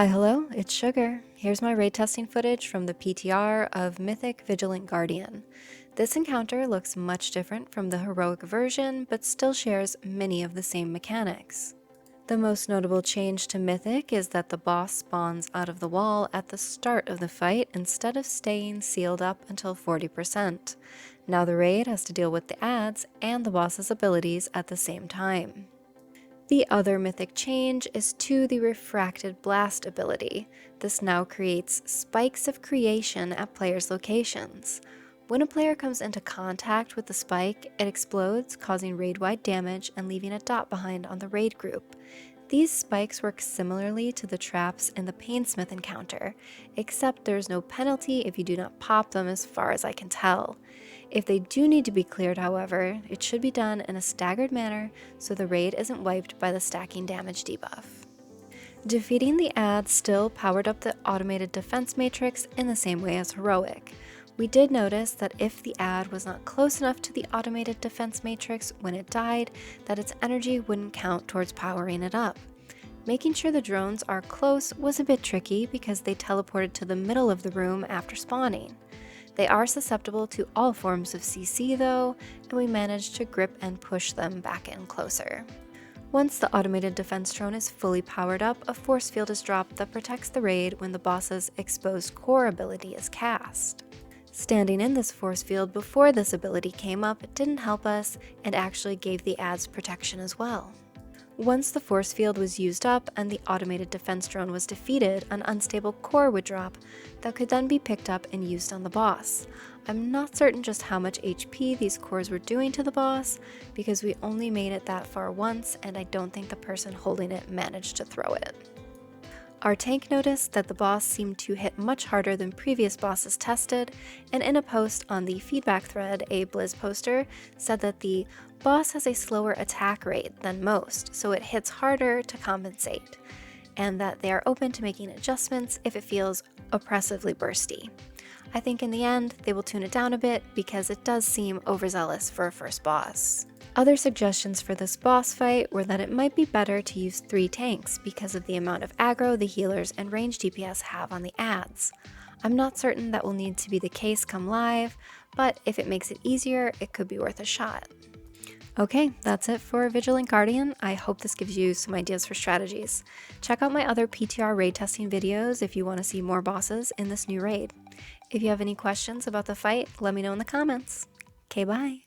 Hello, it's Sugar. Here's my raid testing footage from the PTR of Mythic Vigilant Guardian. This encounter looks much different from the heroic version, but still shares many of the same mechanics. The most notable change to Mythic is that the boss spawns out of the wall at the start of the fight instead of staying sealed up until 40%. Now the raid has to deal with the adds and the boss's abilities at the same time. The other mythic change is to the Refracted Blast ability. This now creates spikes of creation at players' locations. When a player comes into contact with the spike, it explodes, causing raid-wide damage and leaving a dot behind on the raid group. These spikes work similarly to the traps in the Painsmith encounter, except there's no penalty if you do not pop them as far as I can tell. If they do need to be cleared, however, it should be done in a staggered manner so the raid isn't wiped by the stacking damage debuff. Defeating the add still powered up the automated defense matrix in the same way as heroic. We did notice that if the add was not close enough to the automated defense matrix when it died, that its energy wouldn't count towards powering it up. Making sure the drones are close was a bit tricky because they teleported to the middle of the room after spawning. They are susceptible to all forms of CC though, and we managed to grip and push them back in closer. Once the automated defense drone is fully powered up, a force field is dropped that protects the raid when the boss's exposed core ability is cast. Standing in this force field before this ability came up didn't help us and actually gave the adds protection as well. Once the force field was used up and the automated defense drone was defeated, an unstable core would drop that could then be picked up and used on the boss. I'm not certain just how much HP these cores were doing to the boss because we only made it that far once and I don't think the person holding it managed to throw it. Our tank noticed that the boss seemed to hit much harder than previous bosses tested, and in a post on the feedback thread, a Blizz poster said that the boss has a slower attack rate than most, so it hits harder to compensate, and that they are open to making adjustments if it feels oppressively bursty. I think in the end, they will tune it down a bit because it does seem overzealous for a first boss. Other suggestions for this boss fight were that it might be better to use 3 tanks because of the amount of aggro the healers and range DPS have on the adds. I'm not certain that will need to be the case come live, but if it makes it easier, it could be worth a shot. Okay, that's it for Vigilant Guardian. I hope this gives you some ideas for strategies. Check out my other PTR raid testing videos if you want to see more bosses in this new raid. If you have any questions about the fight, let me know in the comments. Okay, bye!